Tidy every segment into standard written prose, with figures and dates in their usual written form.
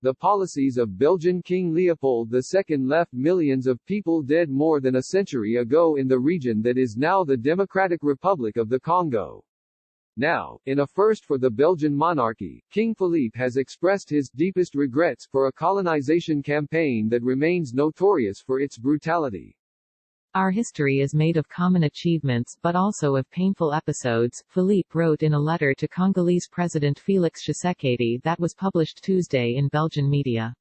The policies of Belgian King Leopold II left millions of people dead more than a century ago in the region that is now the Democratic Republic of the Congo. Now, in a first for the Belgian monarchy, King Philippe has expressed his deepest regrets for a colonization campaign that remains notorious for its brutality. Our history is made of common achievements but also of painful episodes, Philippe wrote in a letter to Congolese President Félix Tshisekedi that was published Tuesday in Belgian media.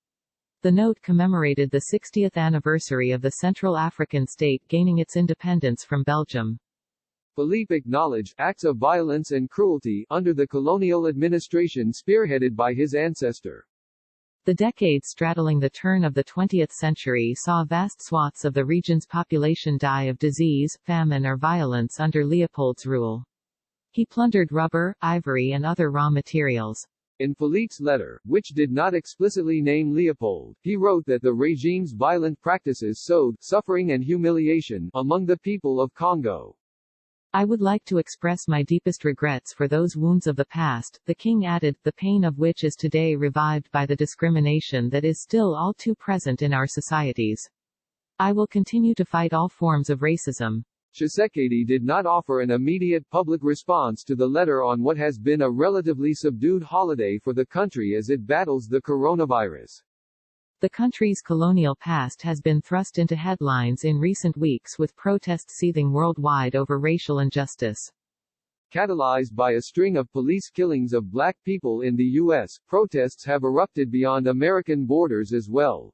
The note commemorated the 60th anniversary of the Central African state gaining its independence from Belgium. Philippe acknowledged acts of violence and cruelty under the colonial administration spearheaded by his ancestor. The decade straddling the turn of the 20th century saw vast swaths of the region's population die of disease, famine or violence under Leopold's rule. He plundered rubber, ivory and other raw materials. In Philippe's letter, which did not explicitly name Leopold, he wrote that the regime's violent practices sowed suffering and humiliation among the people of Congo. I would like to express my deepest regrets for those wounds of the past, the king added, the pain of which is today revived by the discrimination that is still all too present in our societies. I will continue to fight all forms of racism. Tshisekedi did not offer an immediate public response to the letter on what has been a relatively subdued holiday for the country as it battles the coronavirus. The country's colonial past has been thrust into headlines in recent weeks with protests seething worldwide over racial injustice. Catalyzed by a string of police killings of black people in the U.S., protests have erupted beyond American borders as well.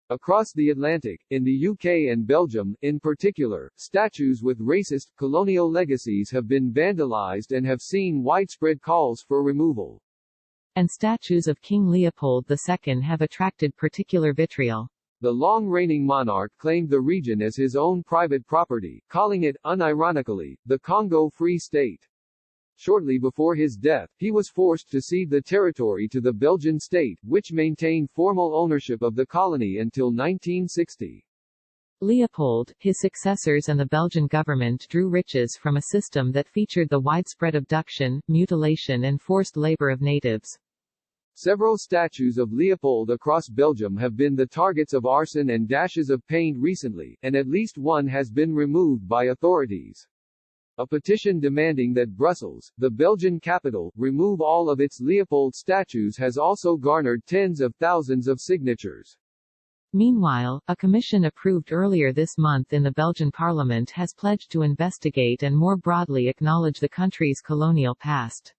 Across the Atlantic, in the UK and Belgium, in particular, statues with racist, colonial legacies have been vandalized and have seen widespread calls for removal. And statues of King Leopold II have attracted particular vitriol. The long-reigning monarch claimed the region as his own private property, calling it, unironically, the Congo Free State. Shortly before his death, he was forced to cede the territory to the Belgian state, which maintained formal ownership of the colony until 1960. Leopold, his successors and the Belgian government drew riches from a system that featured the widespread abduction, mutilation and forced labor of natives. Several statues of Leopold across Belgium have been the targets of arson and dashes of paint recently, and at least one has been removed by authorities. A petition demanding that Brussels, the Belgian capital, remove all of its Leopold statues has also garnered tens of thousands of signatures. Meanwhile, a commission approved earlier this month in the Belgian parliament has pledged to investigate and more broadly acknowledge the country's colonial past.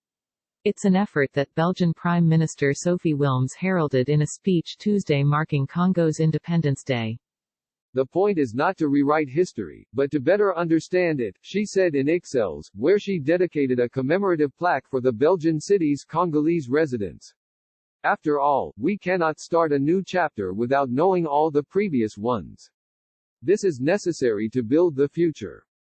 It's an effort that Belgian Prime Minister Sophie Wilmes heralded in a speech Tuesday marking Congo's Independence Day. The point is not to rewrite history, but to better understand it, she said in Ixelles, where she dedicated a commemorative plaque for the Belgian city's Congolese residents. After all, we cannot start a new chapter without knowing all the previous ones. This is necessary to build the future.